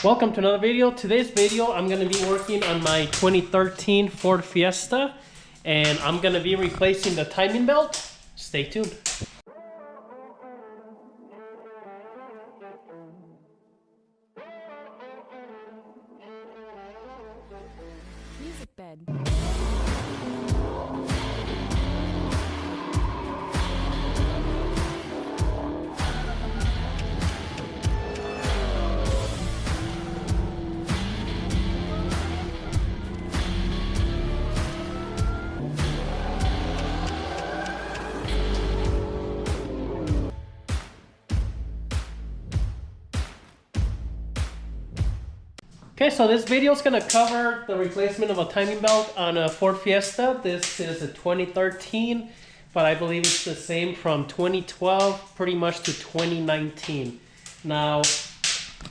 Welcome to another video. Today's video I'm going to be working on my 2013 Ford Fiesta and I'm going to be replacing the timing belt. Stay tuned. Music bed. Okay, so this video is going to cover the replacement of a timing belt on a Ford Fiesta. This is a 2013, but I believe it's the same from 2012 pretty much to 2019. Now,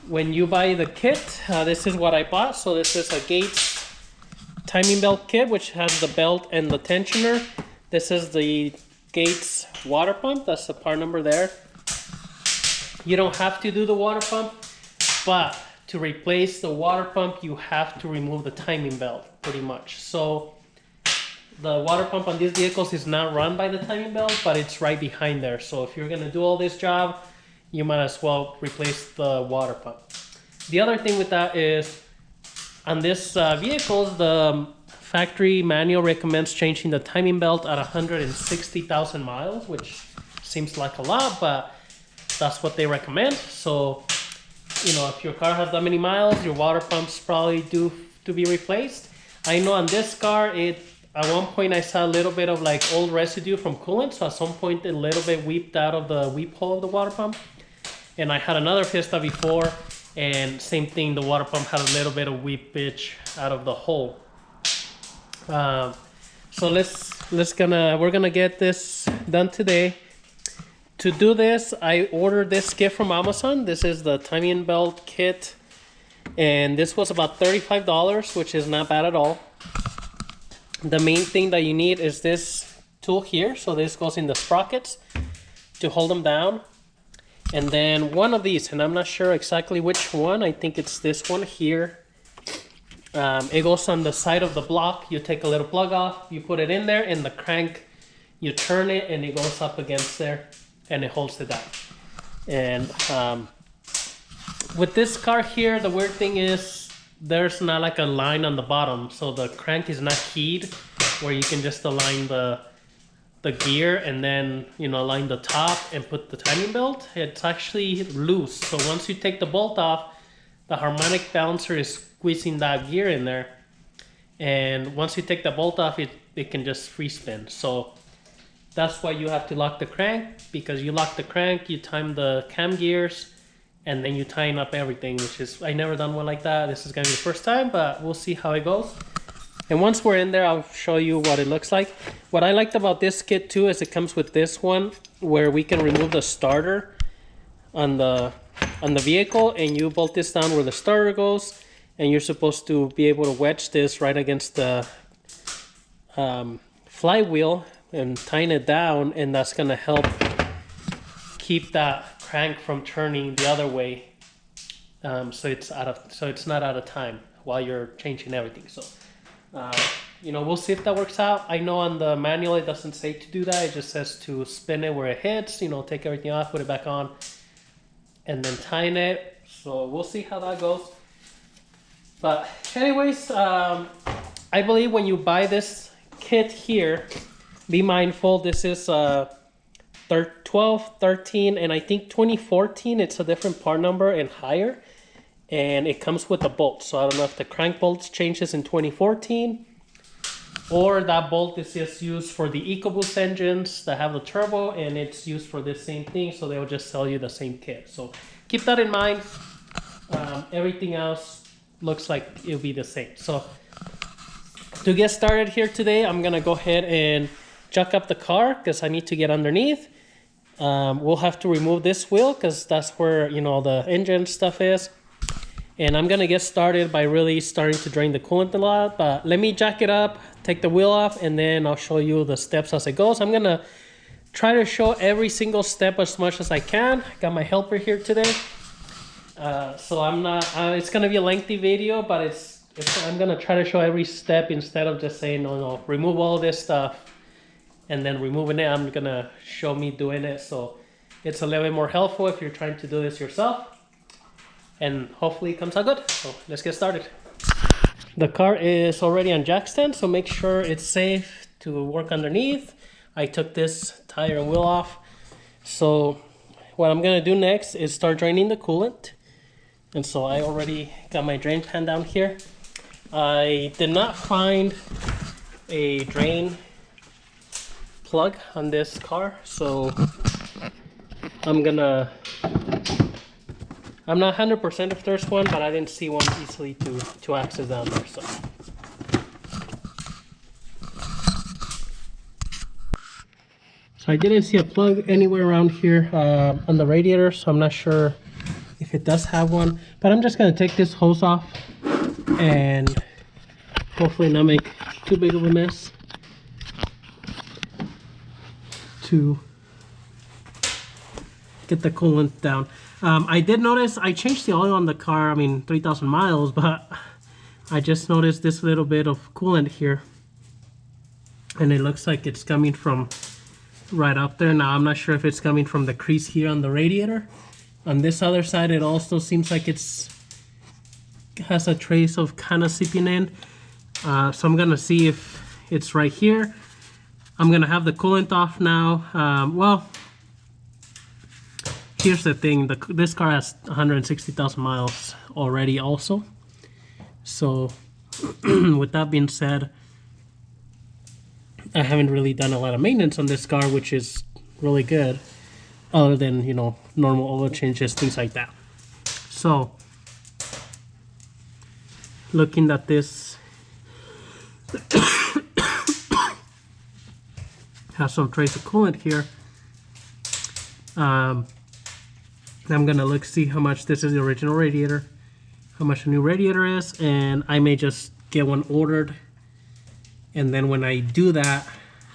when you buy the kit, this is what I bought. So this is a Gates timing belt kit, which has the belt and the tensioner. This is the Gates water pump. That's the part number there. You don't have to do the water pump, but to replace the water pump, you have to remove the timing belt, pretty much. So the water pump on these vehicles is not run by the timing belt, but it's right behind there. So if you're gonna do all this job, you might as well replace the water pump. The other thing with that is, on this vehicles, the factory manual recommends changing the timing belt at 160,000 miles, which seems like a lot, but that's what they recommend. So, you know, if your car has that many miles, your water pump's probably due to be replaced. I know on this car, at one point I saw a little bit of like old residue from coolant. So at some point a little bit weeped out of the weep hole of the water pump. And I had another Fiesta before and same thing, the water pump had a little bit of weepage out of the hole. So we're gonna get this done today. To do this, I ordered this kit from Amazon. This is the timing belt kit. And this was about $35, which is not bad at all. The main thing that you need is this tool here. So this goes in the sprockets to hold them down. And then one of these, and I'm not sure exactly which one. I think it's this one here. It goes on the side of the block. You take a little plug off, you put it in there, and the crank, you turn it, and it goes up against there. And it holds it down. And with this car here, the weird thing is there's not like a line on the bottom, so the crank is not keyed where you can just align the gear and then, you know, align the top and put the timing belt. It's actually loose, so once you take the bolt off, the harmonic balancer is squeezing that gear in there, and once you take the bolt off, it can just free spin. So that's why you have to lock the crank, because you lock the crank, you time the cam gears, and then you tighten up everything, which is, I never done one like that. This is gonna be the first time, but we'll see how it goes. And once we're in there, I'll show you what it looks like. What I liked about this kit too is it comes with this one where we can remove the starter on the vehicle, and you bolt this down where the starter goes, and you're supposed to be able to wedge this right against the flywheel and tighten it down, and that's gonna help keep that crank from turning the other way, so it's not out of time while you're changing everything. So you know, we'll see if that works out. I know on the manual it doesn't say to do that, it just says to spin it where it hits, you know, take everything off, put it back on, and then tighten it. So we'll see how that goes. But anyways, I believe when you buy this kit here, be mindful, this is 12, 13, and I think 2014, it's a different part number and higher. And it comes with a bolt. So I don't know if the crank bolt changes in 2014, or that bolt is just used for the EcoBoost engines that have the turbo, and it's used for the same thing. So they'll just sell you the same kit. So keep that in mind. Everything else looks like it'll be the same. So to get started here today, I'm gonna go ahead and jack up the car because I need to get underneath. We'll have to remove this wheel because that's where, you know, the engine stuff is. And I'm gonna get started by really starting to drain the coolant a lot, but let me jack it up, take the wheel off, and then I'll show you the steps as it goes. I'm gonna try to show every single step as much as I can. I got my helper here today. So I'm not, it's gonna be a lengthy video, but I'm gonna try to show every step instead of just saying, no, remove all this stuff and then removing it. I'm gonna show me doing it. So it's a little bit more helpful if you're trying to do this yourself. And hopefully it comes out good. So let's get started. The car is already on jack stand, so make sure it's safe to work underneath. I took this tire and wheel off. So what I'm gonna do next is start draining the coolant. And so I already got my drain pan down here. I did not find a drain plug on this car, so I'm not 100% if there's one, but I didn't see one easily to access down there. So I didn't see a plug anywhere around here on the radiator, so I'm not sure if it does have one. But I'm just gonna take this hose off and hopefully not make too big of a mess to get the coolant down. I did notice I changed the oil on the car, 3,000 miles, but I just noticed this little bit of coolant here, and it looks like it's coming from right up there. Now I'm not sure if it's coming from the crease here on the radiator. On this other side, it also seems like it has a trace of kind of seeping in. So I'm gonna see if it's right here. I'm gonna have the coolant off now. Well, here's the thing, this car has 160,000 miles already also. So with that being said, I haven't really done a lot of maintenance on this car, which is really good, other than, normal oil changes, things like that. So looking at this, has some trace of coolant here. I'm gonna see how much this is the original radiator, how much the new radiator is, and I may just get one ordered. And then when I do that,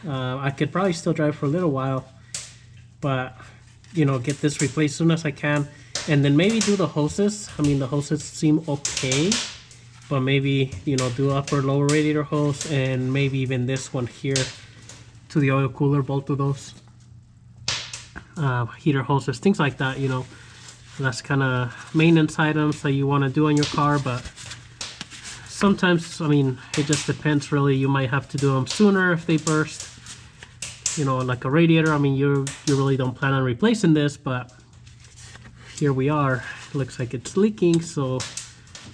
I could probably still drive for a little while, but get this replaced as soon as I can, and then maybe do the hoses. The hoses seem okay, but maybe do upper lower radiator hose, and maybe even this one here to the oil cooler, both of those heater hoses, things like that. That's kind of maintenance items that you want to do on your car, but sometimes, it just depends really. You might have to do them sooner if they burst. Like a radiator, you really don't plan on replacing this, but here we are. It looks like it's leaking, so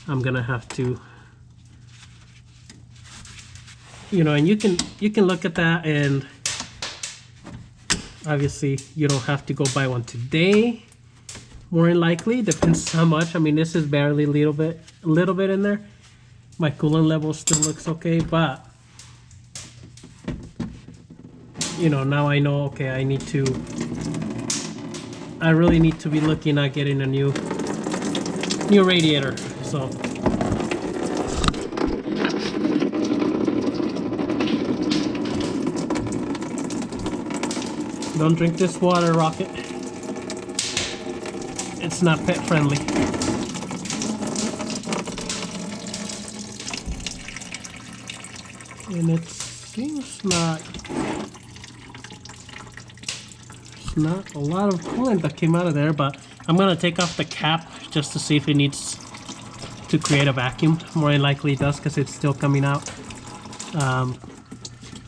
I'm gonna have to, and you can look at that, and obviously you don't have to go buy one today. More than likely, depends how much. This is barely a little bit in there. My coolant level still looks okay, but now I know, okay, I really need to be looking at getting a new radiator. So don't drink this water, Rocket. It's not pet friendly. And it seems like there's not a lot of coolant that came out of there, but I'm gonna take off the cap just to see if it needs to create a vacuum. More than likely it does, because it's still coming out.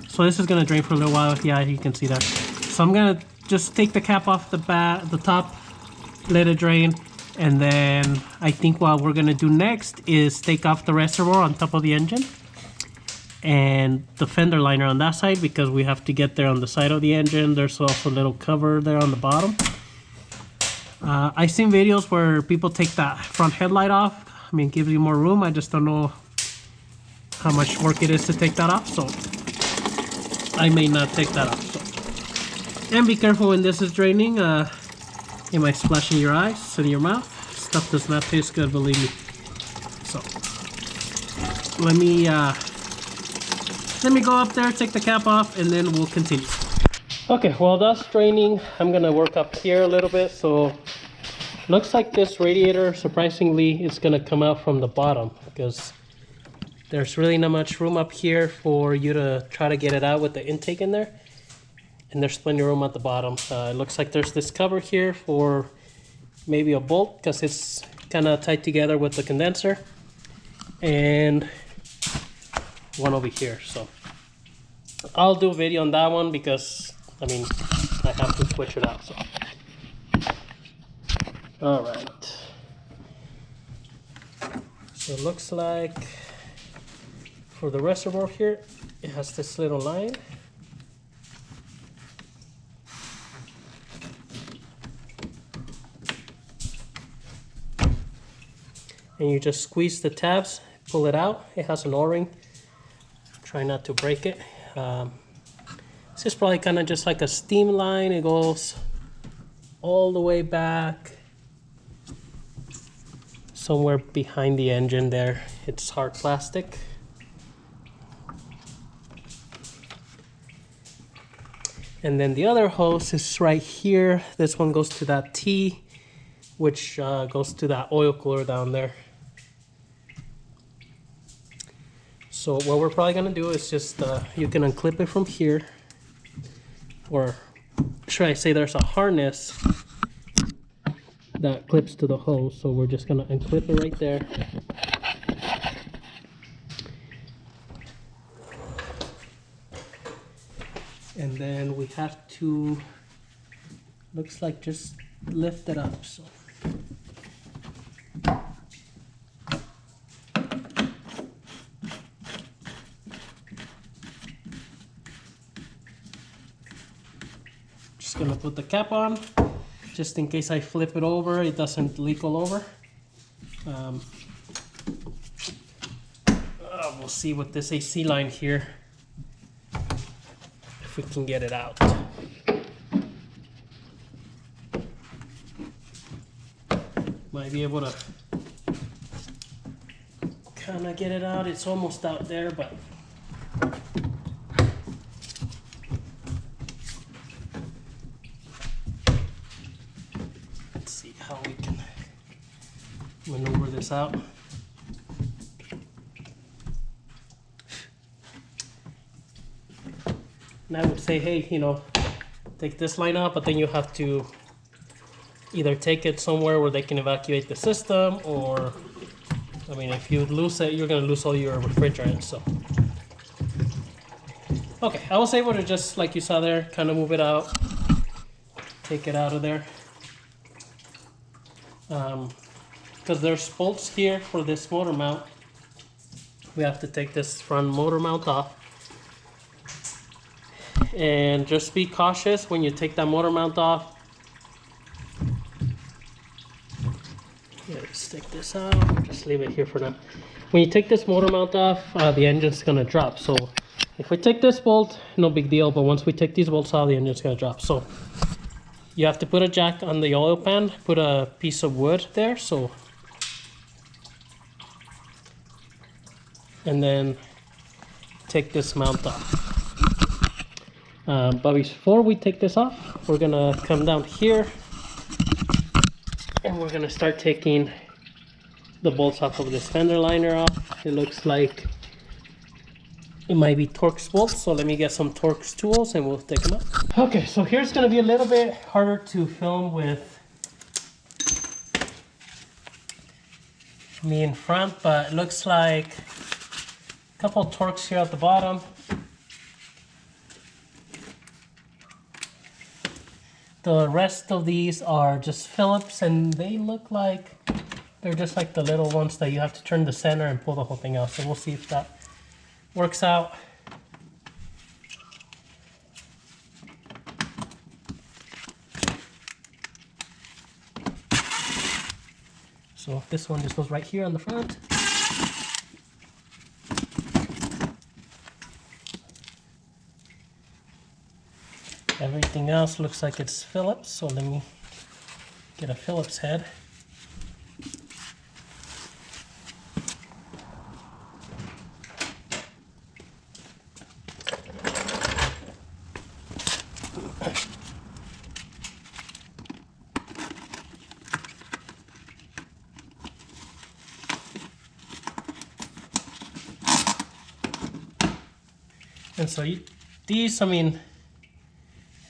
So this is gonna drain for a little while. Yeah, you can see that. So I'm gonna just take the cap off the top, let it drain, and then I think what we're gonna do next is take off the reservoir on top of the engine and the fender liner on that side, because we have to get there on the side of the engine. There's also a little cover there on the bottom. I've seen videos where people take that front headlight off. It gives you more room. I just don't know how much work it is to take that off, so I may not take that off. So. And be careful when this is draining. It might splash in your eyes and your mouth. Stuff does not taste good, believe me. So let me go up there, take the cap off, and then we'll continue. Okay, while that's draining, I'm gonna work up here a little bit. So Looks like this radiator, surprisingly, is gonna come out from the bottom because there's really not much room up here for you to try to get it out with the intake in there. And there's plenty of room at the bottom. It looks like there's this cover here for maybe a bolt because it's kind of tied together with the condenser. And one over here. So I'll do a video on that one because, I mean, I have to switch it out. So. Alright. So it looks like for the reservoir here, it has this little line. And you just squeeze the tabs, pull it out. It has an O-ring. Try not to break it. This is probably kind of just like a steam line. It goes all the way back somewhere behind the engine there. It's hard plastic. And then the other hose is right here. This one goes to that T, which goes to that oil cooler down there. So what we're probably gonna do is just, you can unclip it from here, or should I say there's a harness that clips to the hose. So we're just gonna unclip it right there. And then we have to, looks like just lift it up. So. Just gonna put the cap on, just in case I flip it over, it doesn't leak all over. We'll see with this AC line here, if we can get it out. Might be able to kind of get it out. It's almost out there, but let's see how we can maneuver this out. And I would say, hey, you know, take this line out, but then you have to either take it somewhere where they can evacuate the system, or, I mean, if you lose it, you're gonna lose all your refrigerant, so. Okay, I was able to just, like you saw there, kind of move it out, take it out of there. Because there's bolts here for this motor mount. We have to take this front motor mount off. And just be cautious when you take that motor mount off. Yeah, just take this out, just leave it here for now. When you take this motor mount off, the engine's gonna drop. So if we take this bolt, no big deal, but once we take these bolts out, the engine's gonna drop. So you have to put a jack on the oil pan, put a piece of wood there, so. And then take this mount off. But before we take this off, we're gonna come down here and we're gonna start taking the bolts off of this fender liner off. It looks like it might be Torx bolts, so let me get some Torx tools and we'll take them out. Okay, so here's gonna be a little bit harder to film with me in front, but it looks like a couple Torx here at the bottom. The rest of these are just Phillips, and they look like they're just like the little ones that you have to turn the center and pull the whole thing out. So we'll see if that works out. So this one just goes right here on the front. Everything else looks like it's Phillips, so let me get a Phillips head. And so these, I mean,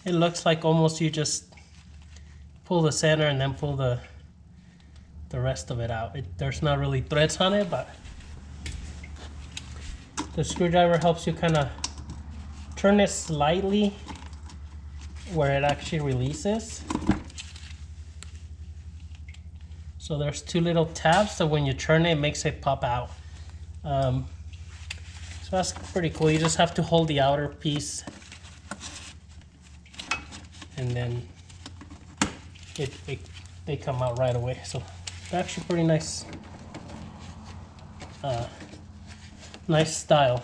it looks like almost you just pull the center and then pull the rest of it out. There's not really threads on it, but the screwdriver helps you kind of turn it slightly where it actually releases. So there's two little tabs that when you turn it, it makes it pop out. So that's pretty cool. You just have to hold the outer piece and then they come out right away. So they're actually pretty nice. Nice style.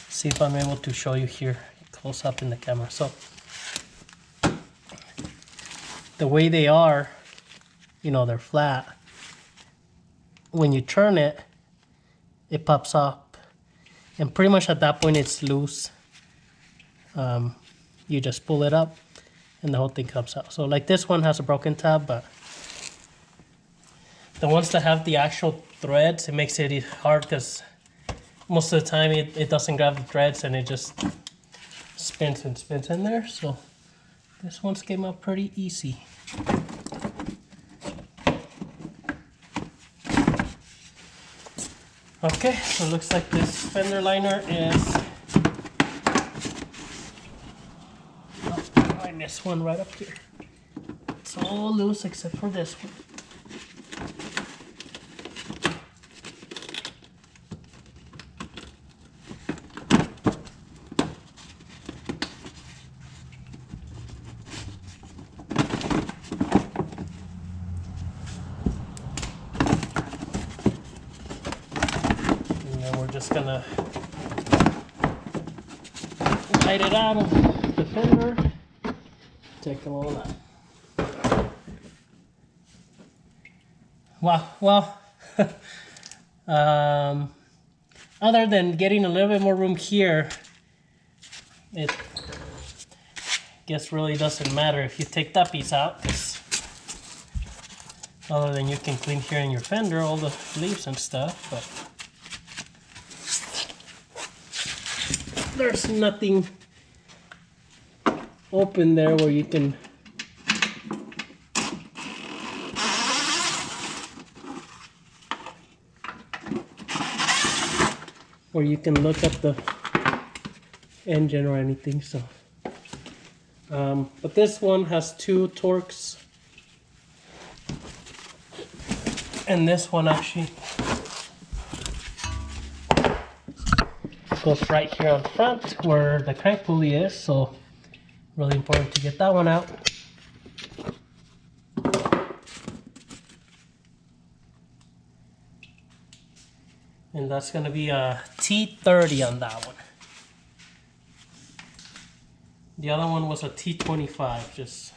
See if I'm able to show you here close up in the camera. So the way they are, you know, they're flat. When you turn it, it pops up, and pretty much at that point it's loose. You just pull it up and the whole thing comes out. So like this one has a broken tab, but the ones that have the actual threads, it makes it hard because most of the time it doesn't grab the threads and it just spins and spins in there. So this one's came out pretty easy. Okay, so it looks like this fender liner is, find this one right up here. It's all loose except for this one. Just gonna light it out of the fender, take them all out. Wow, well, other than getting a little bit more room here, it guess really doesn't matter if you take that piece out, because other than you can clean here in your fender all the leaves and stuff, but there's nothing open there where you can look at the engine or anything. So but this one has two Torx, and this one actually goes right here on front where the crank pulley is, so really important to get that one out. And that's going to be a T30 on that one. The other one was a T25, just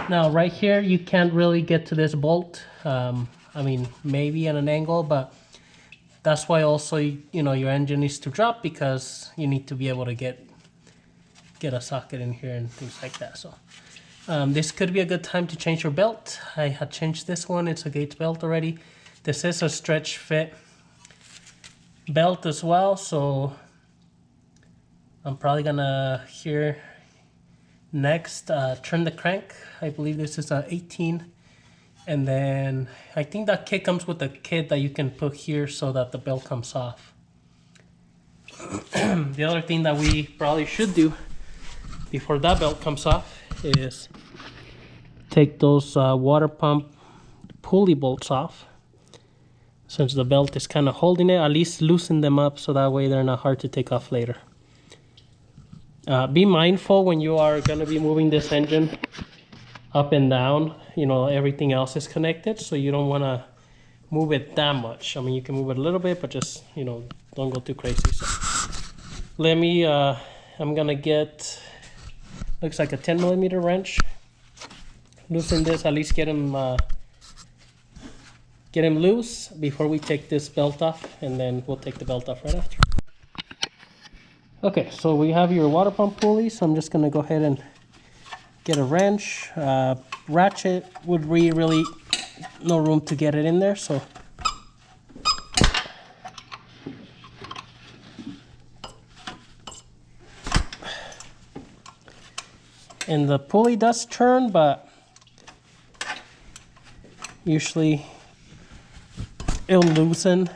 now right here you can't really get to this bolt. I mean, maybe at an angle, but that's why also, you know, your engine needs to drop, because you need to be able to get a socket in here and things like that. So this could be a good time to change your belt. I had changed this one. It's a Gates belt already. This is a stretch fit belt as well, so I'm probably gonna here next turn the crank. I believe this is a 18, and then I think that kit comes with a kit that you can put here so that the belt comes off. The other thing that we probably should do before that belt comes off is take those water pump pulley bolts off. Since the belt is kind of holding it, at least loosen them up so that way they're not hard to take off later. Be mindful when you are going to be moving this engine up and down. You know, everything else is connected, so you don't want to move it that much. I mean, you can move it a little bit, but just, you know, don't go too crazy. So let me, I'm going to get, looks like a 10mm wrench. Loosen this, at least get him loose before we take this belt off, and then we'll take the belt off right after. Okay, so we have your water pump pulley, so I'm just gonna go ahead and get a wrench. Ratchet would be really no room to get it in there, so and the pulley does turn, but usually it'll loosen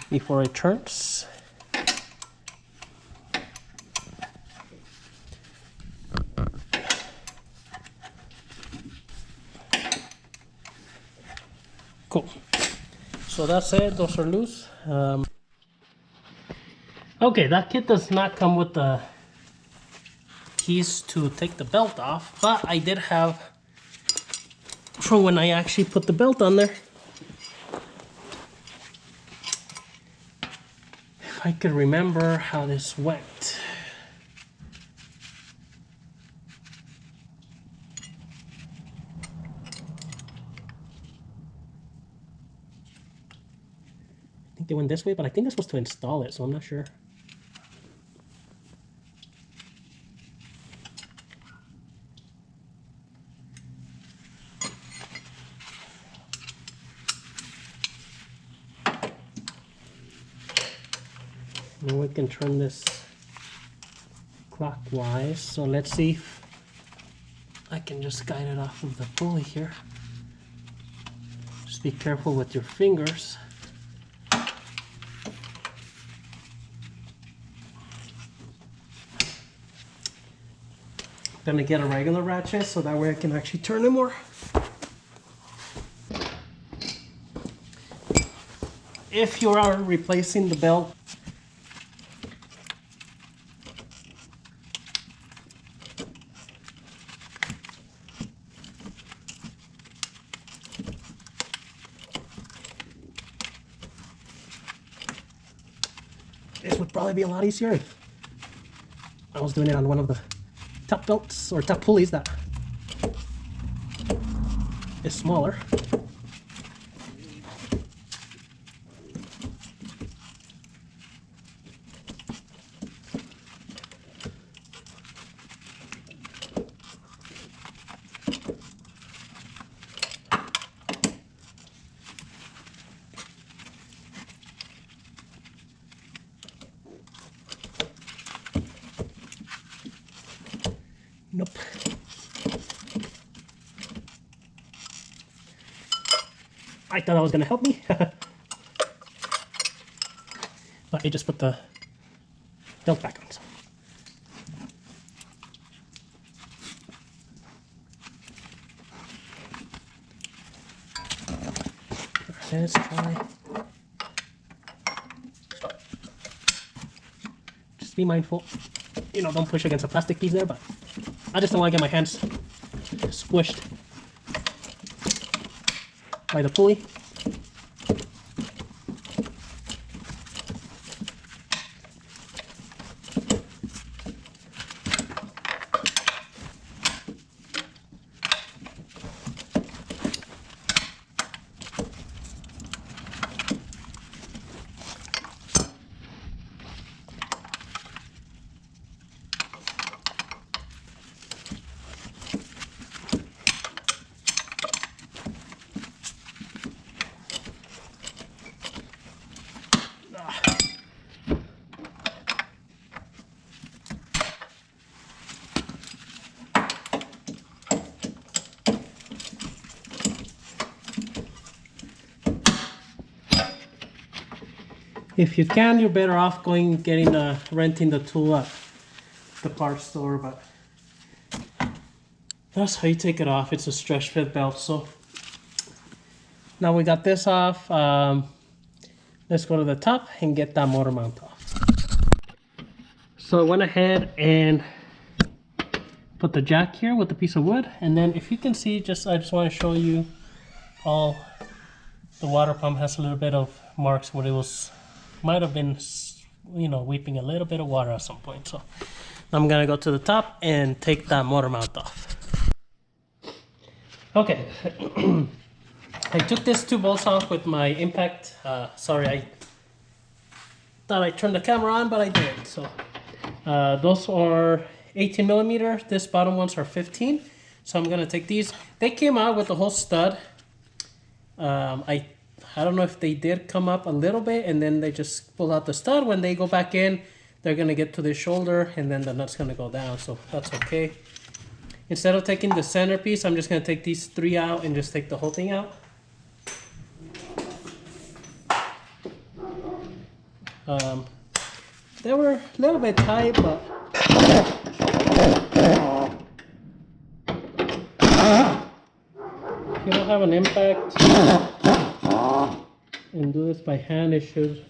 before it turns. Cool. So that's it. Those are loose. Okay, that kit does not come with the keys to take the belt off, but I did have for when I actually put the belt on there. If I could remember how this went. I think they went this way, but I think this was to install it, so I'm not sure. Now we can turn this clockwise, so let's see if I can just guide it off of the pulley here. Just be careful with your fingers. I'm gonna get a regular ratchet so that way I can actually turn it more. If you are replacing the belt, this would probably be a lot easier if I was doing it on one of the top belts or top pulleys that is smaller. Nope. I thought that was gonna help me. But I just put the belt back on. So. Let's try. Just be mindful. You know, don't push against a plastic piece there, but I just don't want to get my hands squished by the pulley. If you can, you're better off renting the tool at the parts store, but that's how you take it off. It's a stretch fit belt. So now we got this off. Let's go to the top and get that motor mount off. So I went ahead and put the jack here with the piece of wood, and then if you can see, I just want to show you all the water pump has a little bit of marks where it might have been, you know, weeping a little bit of water at some point. So I'm gonna go to the top and take that motor mount off. Okay. I took these two bolts off with my impact. Sorry, thought I turned the camera on, but I didn't. So those are 18 millimeter. This bottom ones are 15. So I'm gonna take these. They came out with the whole stud. I don't know if they did come up a little bit and then they just pull out the stud. When they go back in, they're gonna get to the shoulder and then the nut's gonna go down. So that's okay. Instead of taking the centerpiece, I'm just gonna take these 3 out and just take the whole thing out. They were a little bit tight, but if you don't have an impact and do this by hand, it should.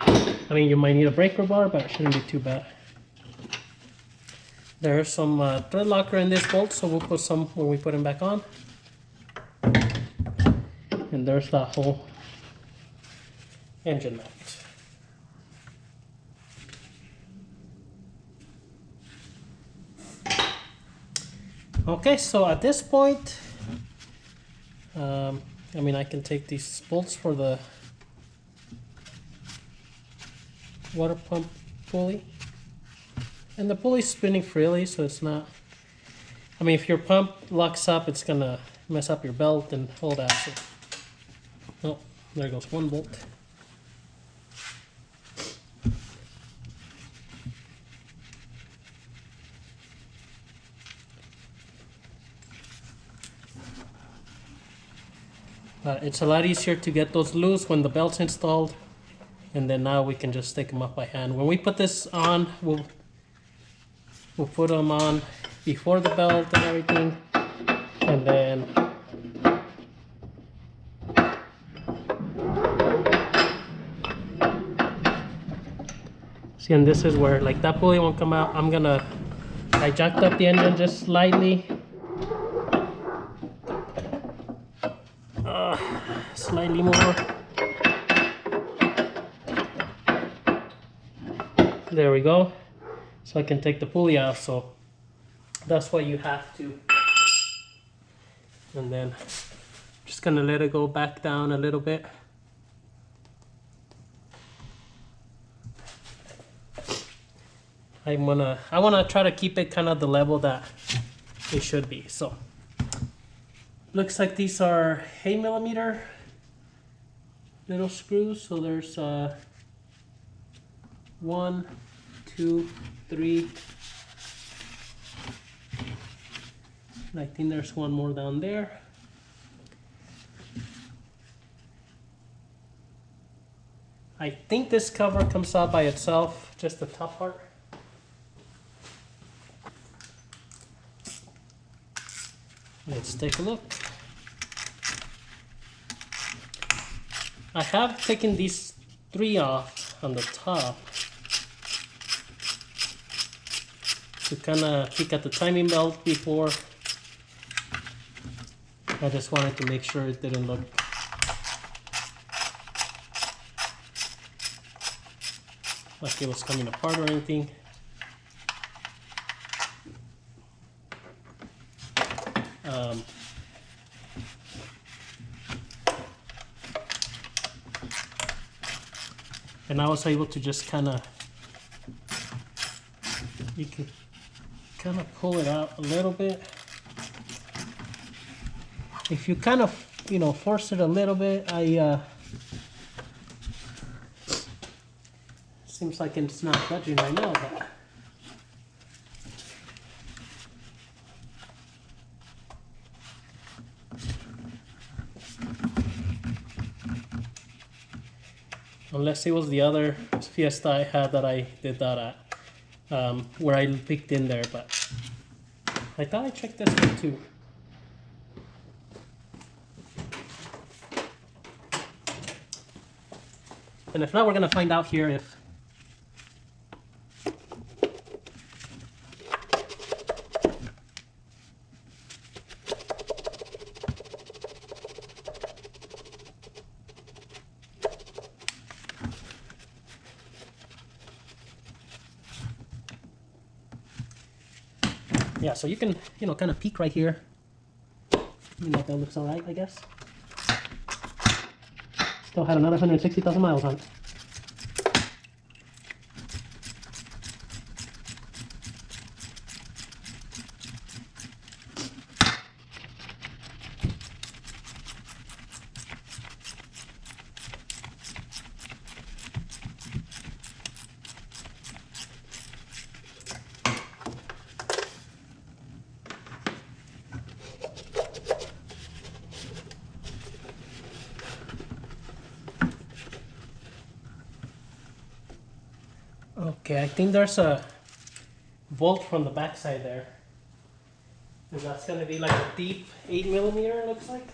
I mean, you might need a breaker bar, but it shouldn't be too bad. There's some thread locker in this bolt, so we'll put some when we put them back on. And there's that whole engine mount. Okay, so at this point, I mean, I can take these bolts for the water pump pulley. And the pulley's spinning freely, so it's not... I mean, if your pump locks up, it's gonna mess up your belt and all that. So. Oh, there goes one bolt. It's a lot easier to get those loose when the belt's installed, and then now we can just take them up by hand. When we put this on, we'll put them on before the belt and everything, and then see, and this is where like that pulley won't come out. I jacked up the engine just slightly. Slightly more. There we go. So I can take the pulley out. So that's what you have to. And then just gonna let it go back down a little bit. I wanna try to keep it kind of the level that it should be. So looks like these are 8 millimeter little screws. So there's 1, 2, 3. And I think there's one more down there. I think this cover comes out by itself, just the top part. Let's take a look. I have taken these 3 off on the top to kind of peek at the timing belt before. I just wanted to make sure it didn't look like it was coming apart or anything. And I was able to just you can kind of pull it out a little bit. If you kind of, force it a little bit, seems like it's not budging right now, but unless it was the other Fiesta I had that I did that at, where I peeked in there, but I thought I checked this one too. And if not, we're gonna find out here if yeah, so you can, kind of peek right here. That looks all right, I guess. Still had another 160,000 miles on it. Okay, I think there's a bolt from the backside there. And that's gonna be like a deep 8mm, it looks like.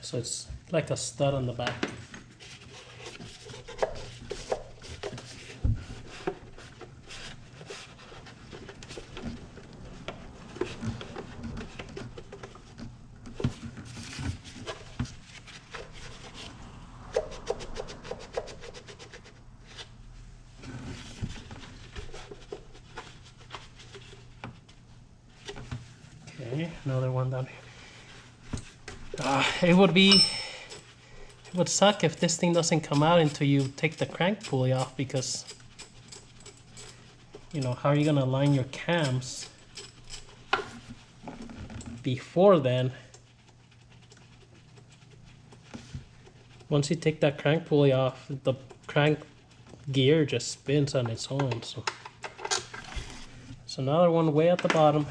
So it's like a stud on the back. Okay, another one down here. It would suck if this thing doesn't come out until you take the crank pulley off, because you know, how are you gonna align your cams before then? Once you take that crank pulley off, the crank gear just spins on its own. So it's another one way at the bottom.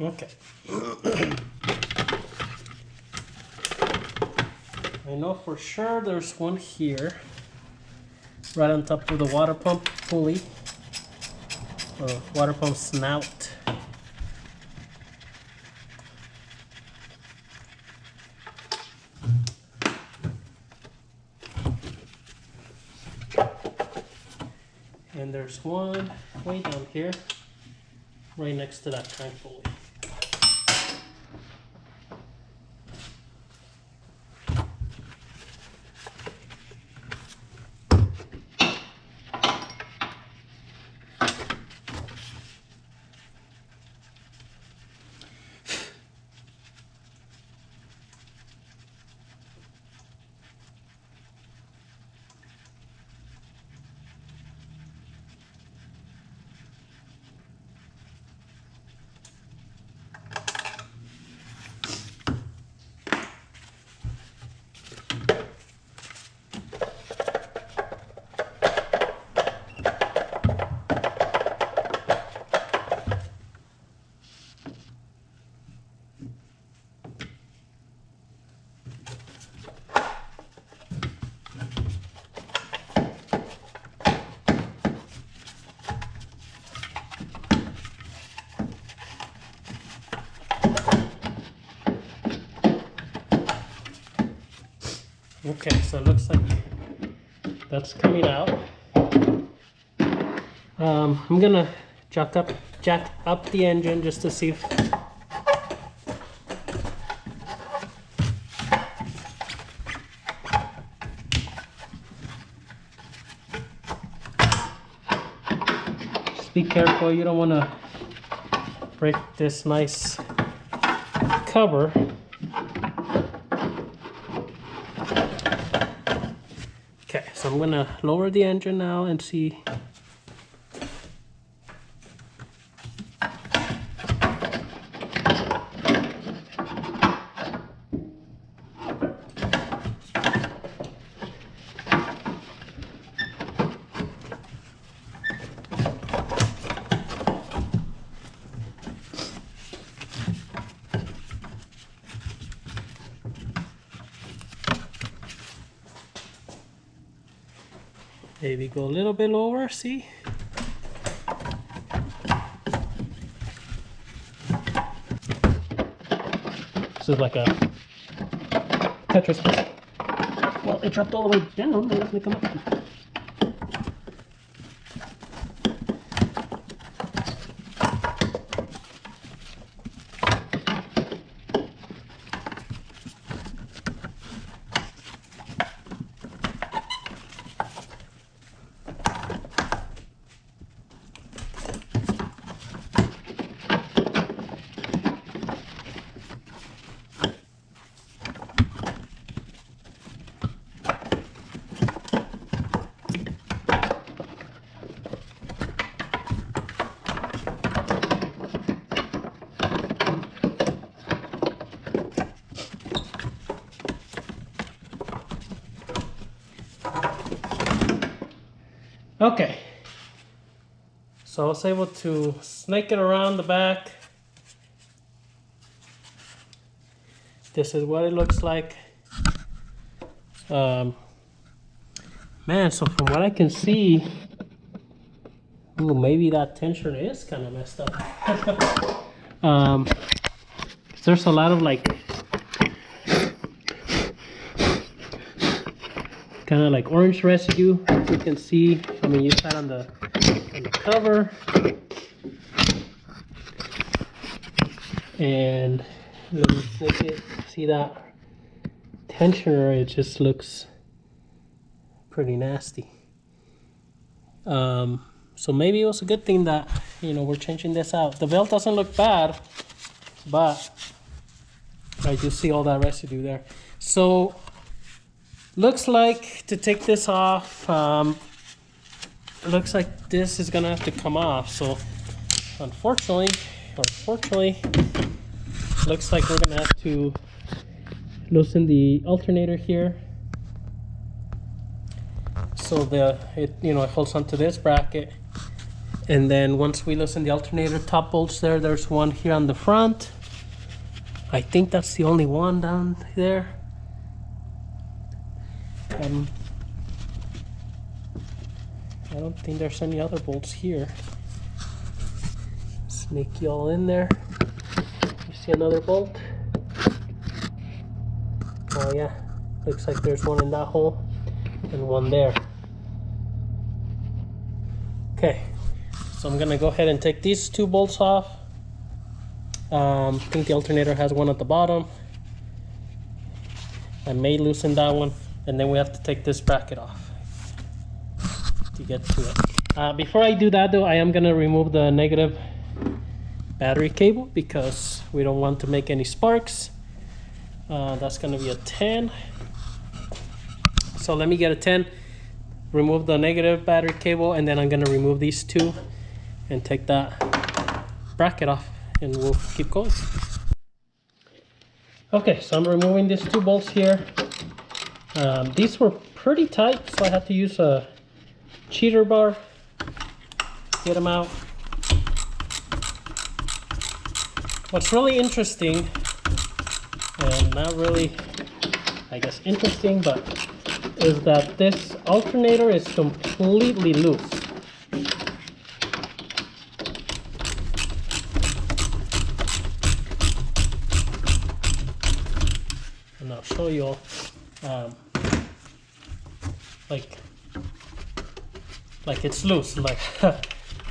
Okay. I know for sure there's one here, right on top of the water pump pulley, or water pump snout. And there's one way down here, right next to that crank pulley. Okay, so it looks like that's coming out. I'm gonna jack up the engine just to see if be careful, you don't want to break this nice cover. Okay, so I'm gonna lower the engine now and see. Maybe go a little bit lower, see? This is like a Tetris puzzle. Well, it dropped all the way down, but let me come up. Okay, so I was able to snake it around the back. This is what it looks like. Man, so from what I can see, ooh, maybe that tensioner is kind of messed up. There's a lot of like, kind of like orange residue, as you can see. I mean, you saw it on the cover. And let me snake it. See that tensioner? It just looks pretty nasty. So maybe it was a good thing that, you know, we're changing this out. The belt doesn't look bad, but I do see all that residue there. So looks like to take this off, it looks like this is gonna have to come off. So unfortunately, or fortunately, looks like we're gonna have to loosen the alternator here. So it holds onto this bracket. And then once we loosen the alternator top bolts there's one here on the front. I think that's the only one down there. I don't think there's any other bolts here. Sneak y'all in there. You see another bolt? Oh yeah, looks like there's one in that hole and one there. Okay, so I'm gonna go ahead and take these two bolts off. I think the alternator has one at the bottom. I may loosen that one, and then we have to take this bracket off to get to it. Before I do that though, I am gonna remove the negative battery cable because we don't want to make any sparks. That's gonna be a 10. So let me get a 10, remove the negative battery cable, and then I'm gonna remove these two and take that bracket off, and we'll keep going. Okay, so I'm removing these two bolts here. These were pretty tight, so I had to use a cheater bar to get them out. What's really interesting, and not really, I guess, interesting, but is that this alternator is completely loose. And I'll show you all, like it's loose. Like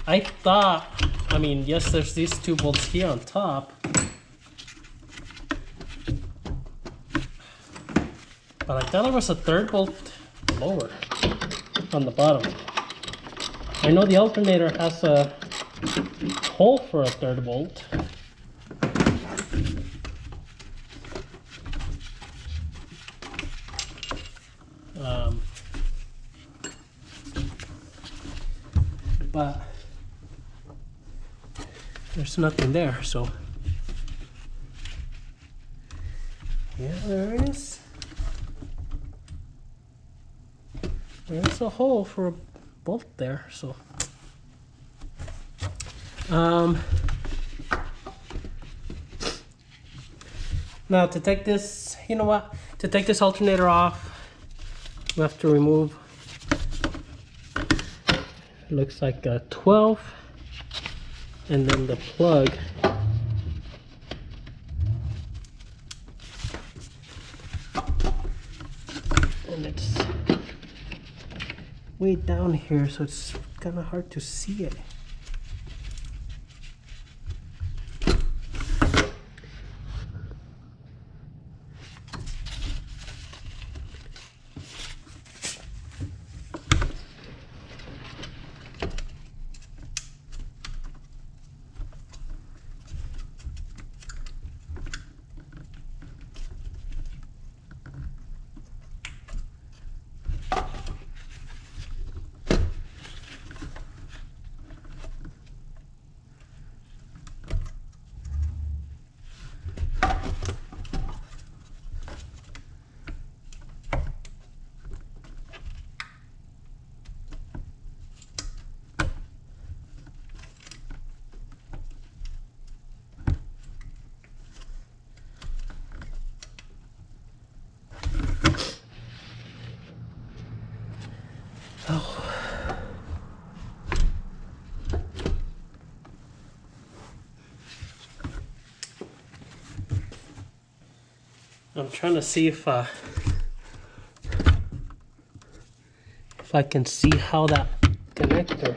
I thought, I mean, yes, there's these two bolts here on top, but I thought there was a third bolt lower on the bottom. I know the alternator has a hole for a third bolt. But there's nothing there, so yeah, there it is. There's a hole for a bolt there, so now to take this, you know what? To take this alternator off, we have to remove, looks like a 12, and then the plug. And it's way down here, so it's kind of hard to see it. I'm trying to see if I can see how that connector.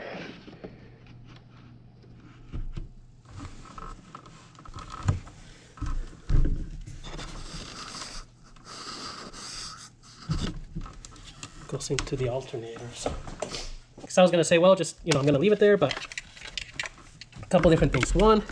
Goes into the alternators. Because I was gonna say, well, just, you know, I'm gonna leave it there, but a couple different things. One,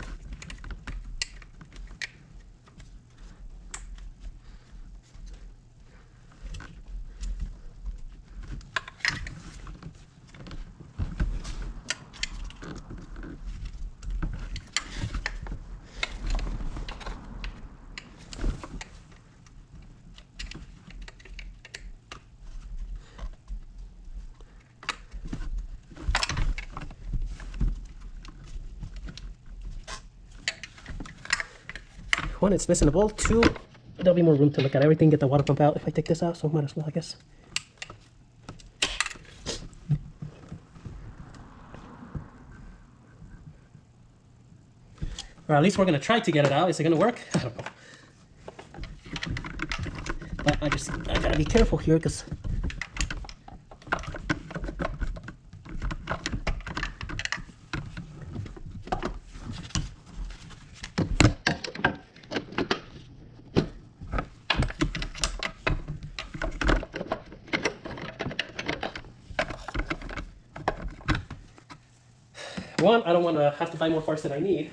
it's missing a bolt. Two, there'll be more room to look at everything, get the water pump out if I take this out, so might as well, I guess. Or at least we're gonna try to get it out. Is it gonna work? I don't know. But I gotta be careful here, because one, I don't want to have to buy more parts than I need.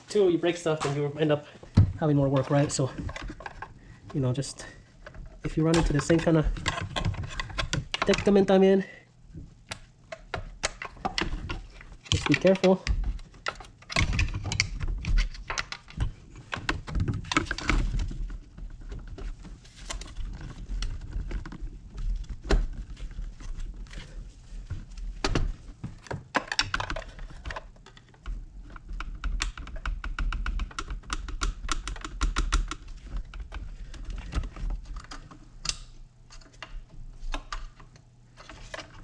Two, you break stuff and you end up having more work, right? So, you know, just if you run into the same kind of predicament I'm in, just be careful.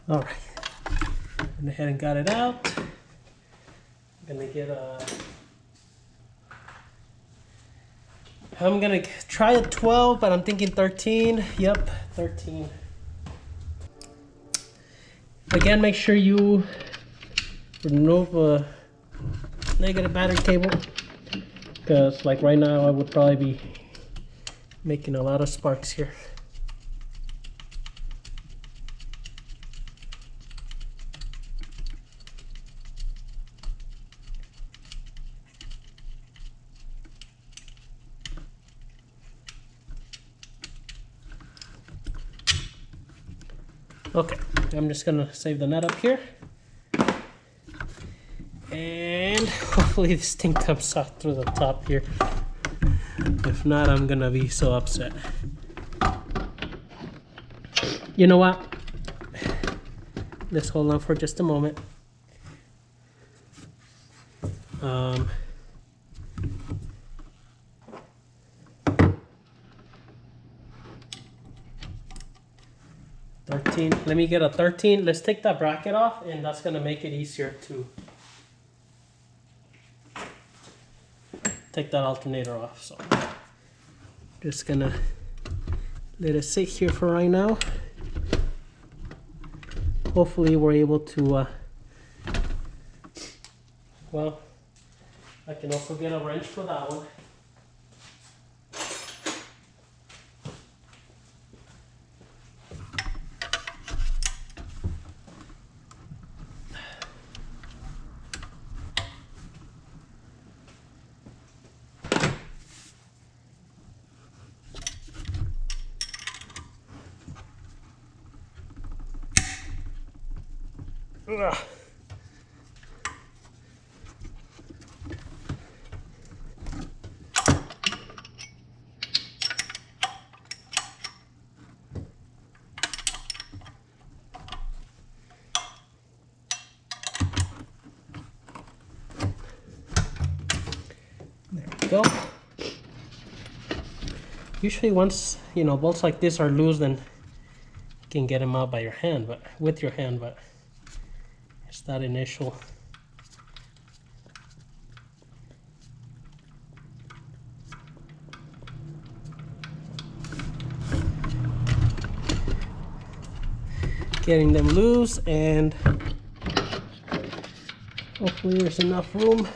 All right, went ahead and got it out. I'm gonna try a 12, but I'm thinking 13. Yep, 13. Again, make sure you remove a negative battery cable, because like right now I would probably be making a lot of sparks here. Okay, I'm just gonna save the nut up here. And hopefully this thing comes out through the top here. If not, I'm gonna be so upset. You know what? Let's hold on for just a moment. Um, 13. Let me get a 13. Let's take that bracket off, and that's gonna make it easier to take that alternator off. So just gonna let it sit here for right now. Hopefully we're able to well, I can also get a wrench for that one. Ugh. There we go. Usually once, you know, bolts like this are loose, then you can get them out by your hand, but with your hand, but it's that initial. Getting them loose, and hopefully there's enough room.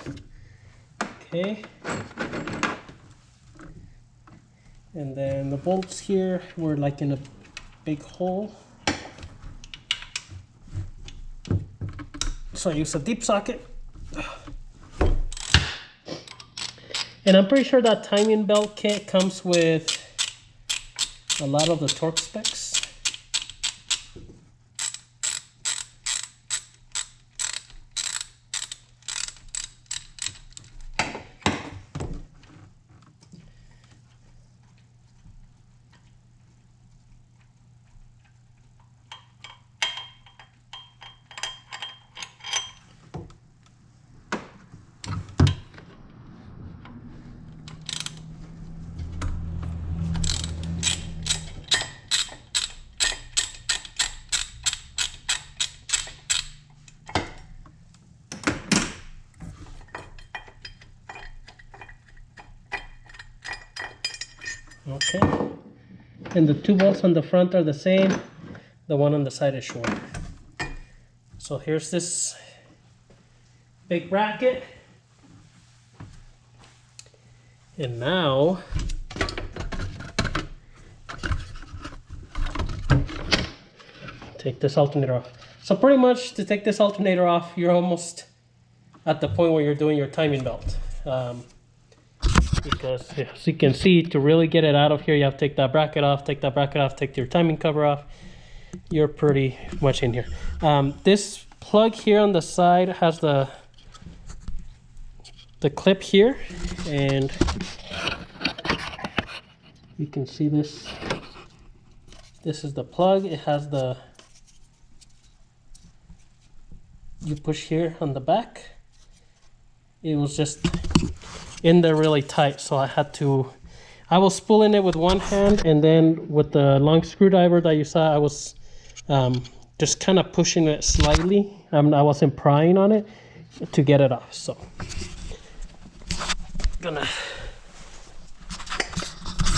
Okay. And then the bolts here were like in a big hole. So I use a deep socket. And I'm pretty sure that timing belt kit comes with a lot of the torque specs. Okay, and the two bolts on the front are the same. The one on the side is short. So here's this big bracket. And now take this alternator off. So pretty much to take this alternator off, you're almost at the point where you're doing your timing belt. Because as you can see, to really get it out of here, you have to take that bracket off, take your timing cover off. You're pretty much in here. This plug here on the side has the clip here, and you can see this. This is the plug. It has the, you push here on the back. It was just in there really tight, so I was pulling it with one hand, and then with the long screwdriver that you saw, I was just kind of pushing it slightly. I wasn't prying on it to get it off. So gonna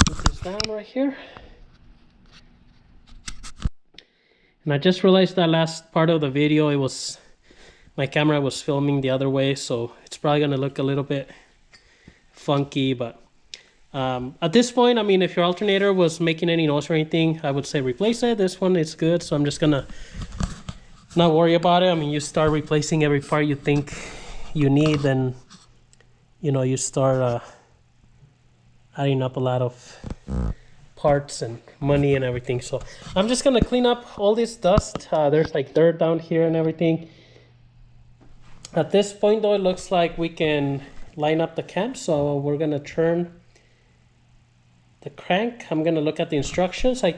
put this down right here. And I just realized that last part of the video, my camera was filming the other way, so it's probably gonna look a little bit funky, but at this point, I mean, if your alternator was making any noise or anything, I would say replace it. This one is good, so I'm just gonna not worry about it. I mean, you start replacing every part you think you need, then you know, you start adding up a lot of parts and money and everything. So I'm just gonna clean up all this dust. There's like dirt down here and everything. At this point though, it looks like we can line up the cam. So we're gonna turn the crank. I'm gonna look at the instructions. I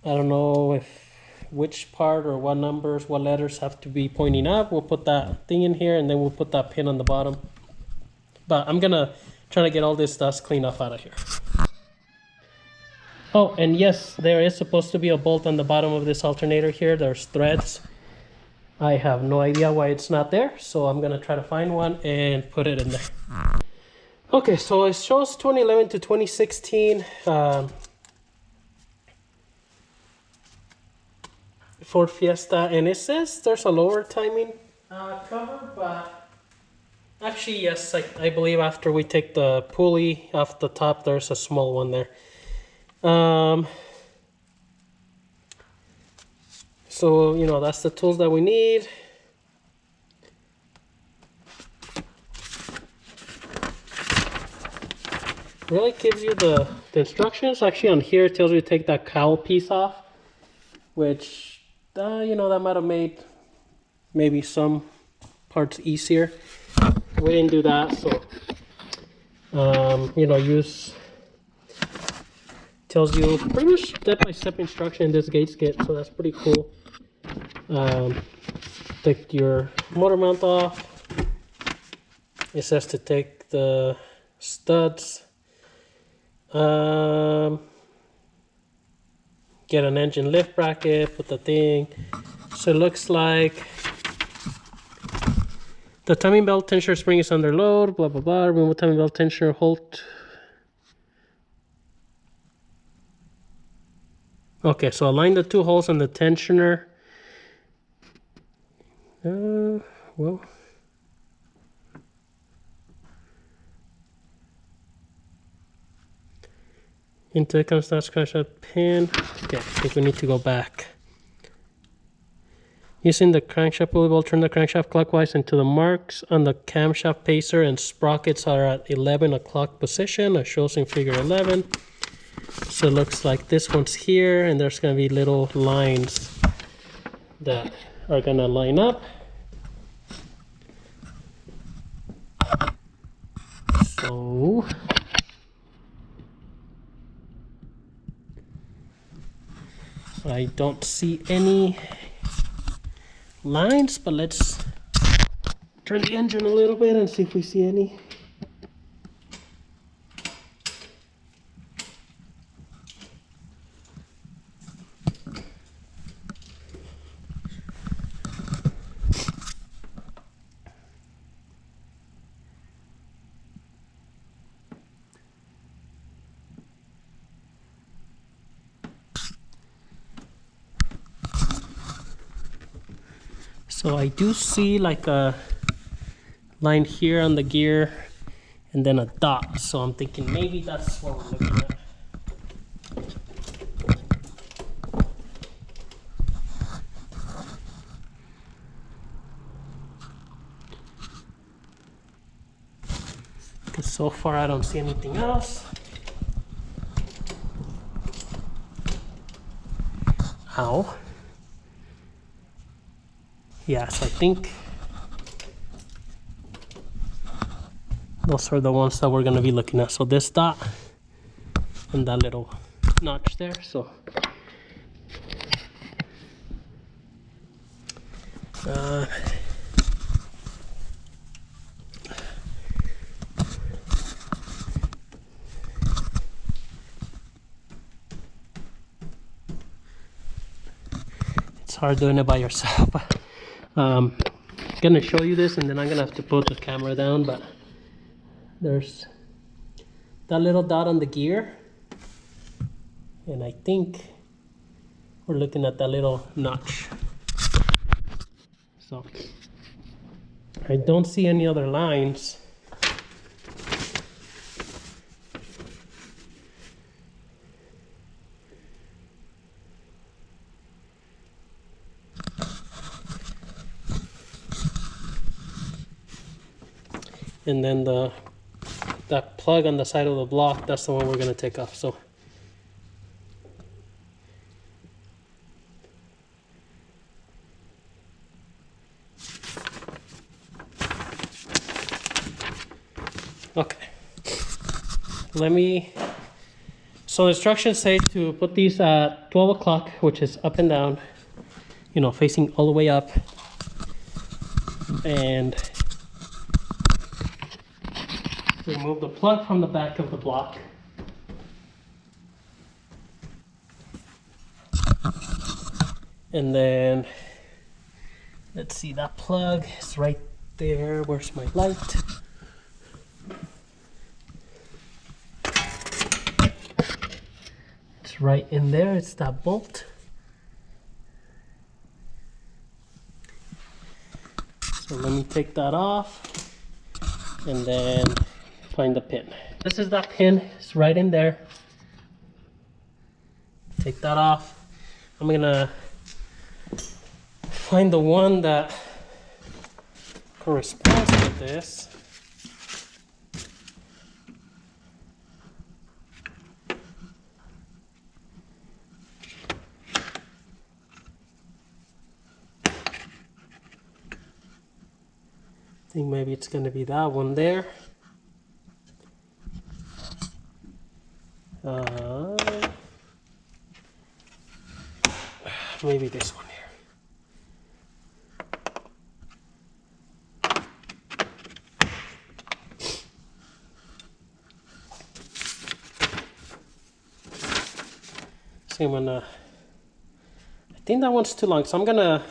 don't know which part or what numbers, what letters have to be pointing up. We'll put that thing in here and then we'll put that pin on the bottom. But I'm gonna try to get all this dust cleaned up out of here. Oh, and yes, there is supposed to be a bolt on the bottom of this alternator here. There's threads. I have no idea why it's not there, so I'm gonna try to find one and put it in there. Okay, so it shows 2011 to 2016 Ford Fiesta, and it says there's a lower timing cover, but actually yes, I believe after we take the pulley off the top, there's a small one there. So, you know, that's the tools that we need. Really gives you the instructions. Actually on here it tells you to take that cowl piece off, which, you know, that might have made maybe some parts easier. We didn't do that, so, you know, tells you pretty much step-by-step instruction in this gauge kit, so that's pretty cool. Take your motor mount off. It says to take the studs. Get an engine lift bracket, put the thing. So it looks like the timing belt tensioner spring is under load, blah blah blah. Remove timing belt tensioner, hold. Okay, so align the two holes on the tensioner. Well, into the constant crankshaft pin. Okay, I think we need to go back. Using the crankshaft pulley bolt, turn the crankshaft clockwise until the marks on the camshaft pacer and sprockets are at 11 o'clock position, as shows in figure 11. So it looks like this one's here, and there's going to be little lines that are going to line up. So I don't see any lines, but let's turn the engine a little bit and see if we see any. So I do see like a line here on the gear and then a dot. So I'm thinking maybe that's what we're looking at. Because so far I don't see anything else. Ow. Yes, I think those are the ones that we're going to be looking at. So this dot and that little notch there. So it's hard doing it by yourself. I'm gonna show you this and then I'm gonna have to put the camera down, but there's that little dot on the gear, and I think we're looking at that little notch. So I don't see any other lines. And then that that plug on the side of the block, that's the one we're gonna take off. So okay, so instructions say to put these at 12 o'clock, which is up and down, you know, facing all the way up, and remove the plug from the back of the block. And then, let's see, that plug is right there. Where's my light? It's right in there. It's that bolt. So let me take that off and then find the pin. This is that pin. It's right in there. Take that off. I'm gonna find the one that corresponds to this. I think maybe it's going to be that one there. Maybe this one here. See, I think that one's too long, so I'm gonna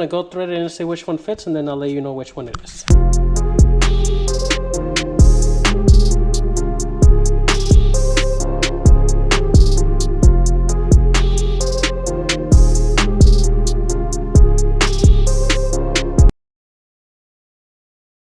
go thread it and see which one fits, and then I'll let you know which one it is.